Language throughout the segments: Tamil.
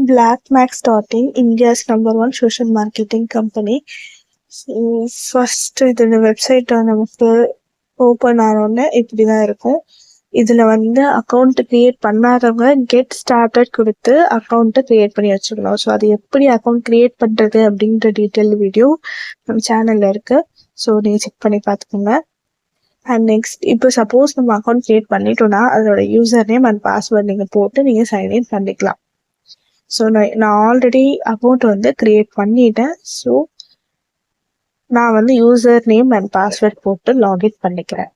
BlackMax starting India's #1 social marketing company. First இதோட வெப்சைட் நமக்கு ஓப்பன் ஆனோடனே இப்படிதான் இருக்கும். இதுல வந்து அக்கௌண்ட் கிரியேட் பண்ணாதவங்க கெட் ஸ்டார்டட் கொடுத்து அக்கௌண்ட்டை கிரியேட் பண்ணி வச்சுக்கணும். ஸோ அது எப்படி அக்கௌண்ட் கிரியேட் பண்றது அப்படின்ற டீட்டெயில் வீடியோ நம்ம சேனல்ல இருக்கு. ஸோ நீங்க செக் பண்ணி பார்த்துக்கோங்க. அண்ட் நெக்ஸ்ட் இப்போ சப்போஸ் நம்ம அக்கௌண்ட் கிரியேட் பண்ணிட்டோம்னா அதோட யூசர் நேம் அண்ட் பாஸ்வேர்ட் நீங்கள் போட்டு நீங்கள் சைன்இன் பண்ணிக்கலாம். ஸோ நான் ஆல்ரெடி அக்கௌண்ட் வந்து கிரியேட் பண்ணிட்டேன். ஸோ நான் வந்து யூசர் நேம் அண்ட் பாஸ்வேர்ட் போட்டு லாகின் பண்ணிக்கிறேன்.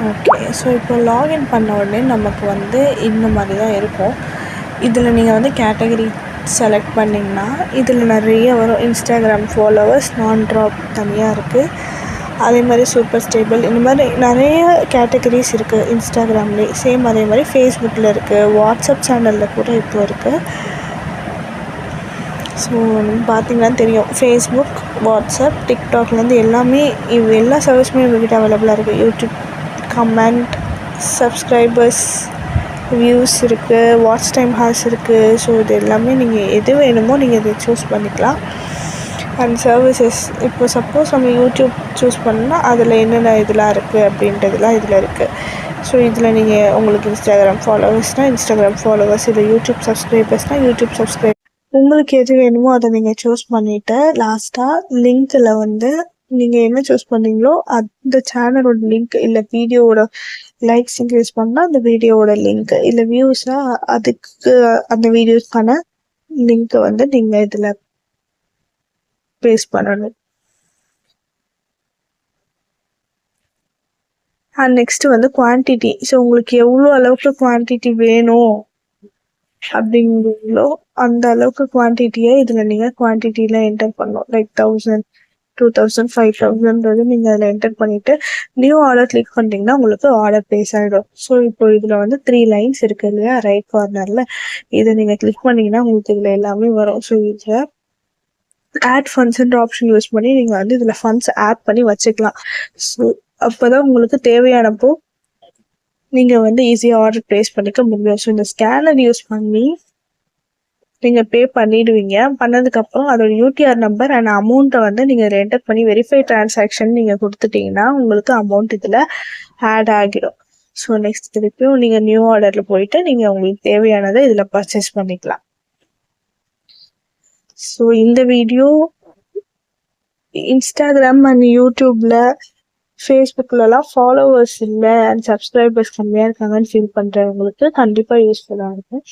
ஓகே, ஸோ இப்போ லாகின் பண்ண உடனே நமக்கு வந்து இந்த மாதிரி தான் இருக்கும். இதில் நீங்கள் வந்து கேட்டகரி செலக்ட் பண்ணிங்கன்னா இதில் நிறைய வரும். இன்ஸ்டாகிராம் ஃபாலோவர்ஸ், நான் ட்ராப் தனியாக இருக்குது. அதே மாதிரி சூப்பர் ஸ்டேபிள், இந்த மாதிரி நிறைய கேட்டகரிஸ் இருக்குது இன்ஸ்டாகிராம்லேயே. சேம் அதே மாதிரி ஃபேஸ்புக்கில் இருக்குது, வாட்ஸ்அப் சேனலில் கூட இப்போ இருக்குது. ஸோ பார்த்திங்கன்னா தெரியும், ஃபேஸ்புக், வாட்ஸ்அப், டிக்டாக்லேருந்து எல்லாமே எல்லா சர்வீஸுமே உங்கள்கிட்ட அவைலபிளாக இருக்குது. யூடியூப் கமெண்ட், சப்ஸ்கிரைபர்ஸ், வியூஸ் இருக்குது, வாட்ச் டைம் ஹார்ஸ் இருக்குது. ஸோ இது எல்லாமே நீங்கள் எது வேணுமோ நீங்கள் இதை சூஸ் பண்ணிக்கலாம். அண்ட் சர்வீசஸ், இப்போ சப்போஸ் நம்ம யூடியூப் சூஸ் பண்ணால் அதில் என்னென்ன இதெல்லாம் இருக்குது அப்படின்றதுலாம் இதில் இருக்குது. ஸோ இதில் நீங்கள் உங்களுக்கு இன்ஸ்டாகிராம் ஃபாலோவர்ஸ்னால் இன்ஸ்டாகிராம் ஃபாலோவர்ஸ், இல்லை யூடியூப் சப்ஸ்கிரைபர்ஸ்னால் யூடியூப் சப்ஸ்கிரைப், உங்களுக்கு எது வேணுமோ அதை நீங்கள் சூஸ் பண்ணிவிட்டு லாஸ்ட்டாக லிங்க்கில் வந்து நீங்கள் என்ன சூஸ் பண்ணீங்களோ அந்த சேனலோட லிங்க், இல்லை வீடியோவோட லைக்ஸ் இன்க்ரீஸ் பண்ணால் அந்த வீடியோவோட லிங்க், இல்லை வியூஸாக அதுக்கு அந்த வீடியோஸ்க்கான லிங்க்கை வந்து நீங்கள் இதில் பேஸ்ட் பண்ணணும். அண்ட் நெக்ஸ்ட்டு வந்து குவான்டிட்டி. ஸோ உங்களுக்கு எவ்வளோ அளவுக்கு குவான்டிட்டி வேணும் அப்படிங்கிறீங்களோ அந்த அளவுக்கு குவான்டிட்டியை இதில் நீங்கள் குவான்டிட்டியில் என்டர் பண்ணணும். லைக் 1000, 2000, 5000 நீங்கள் அதில் என்டர் பண்ணிவிட்டு நியூ ஆர்டர் கிளிக் பண்ணிட்டீங்கன்னா உங்களுக்கு ஆர்டர் ப்ளேஸ் ஆகிடும். ஸோ இப்போ இதில் வந்து 3 லைன்ஸ் இருக்குது இல்லையா ரைட் கார்னரில், இதை நீங்கள் கிளிக் பண்ணிங்கன்னா உங்களுக்கு இதில் எல்லாமே வரும். ஸோ இதில் ஆட் ஃபண்ட்ஸ்ன்ற ஆப்ஷன் யூஸ் பண்ணி நீங்கள் வந்து இதில் ஃபண்ட்ஸ் ஆட் பண்ணி வச்சுக்கலாம். ஸோ அப்போ தான் உங்களுக்கு தேவையானப்போ நீங்கள் வந்து ஈஸியாக ஆர்டர் ப்ளேஸ் பண்ணிக்க முடியும். ஸோ இந்த ஸ்கேனர் யூஸ் பண்ணி நீங்கள் பே பண்ணிடுவீங்க. பண்ணதுக்கப்புறம் அதோட யூடிஆர் நம்பர் அண்ட் அமௌண்ட்டை வந்து நீங்கள் என்டர் பண்ணி வெரிஃபை டிரான்சாக்ஷன் நீங்கள் கொடுத்துட்டிங்கன்னா உங்களுக்கு அமௌண்ட் இதில் ஆட் ஆகிடும். ஸோ நெக்ஸ்ட் திருப்பியும் நீங்கள் நியூ ஆர்டரில் போயிட்டு நீங்கள் உங்களுக்கு தேவையானதை இதில் பர்ச்சேஸ் பண்ணிக்கலாம். ஸோ இந்த வீடியோ இன்ஸ்டாகிராம் அண்ட் யூடியூப்பில், ஃபேஸ்புக்கிலலாம் ஃபாலோவர்ஸ் இல்லை அண்ட் சப்ஸ்கிரைபர்ஸ் கம்மியாக இருக்காங்கன்னு ஃபீல் பண்ணுறவங்களுக்கு கண்டிப்பாக யூஸ்ஃபுல்லாக இருக்கும்.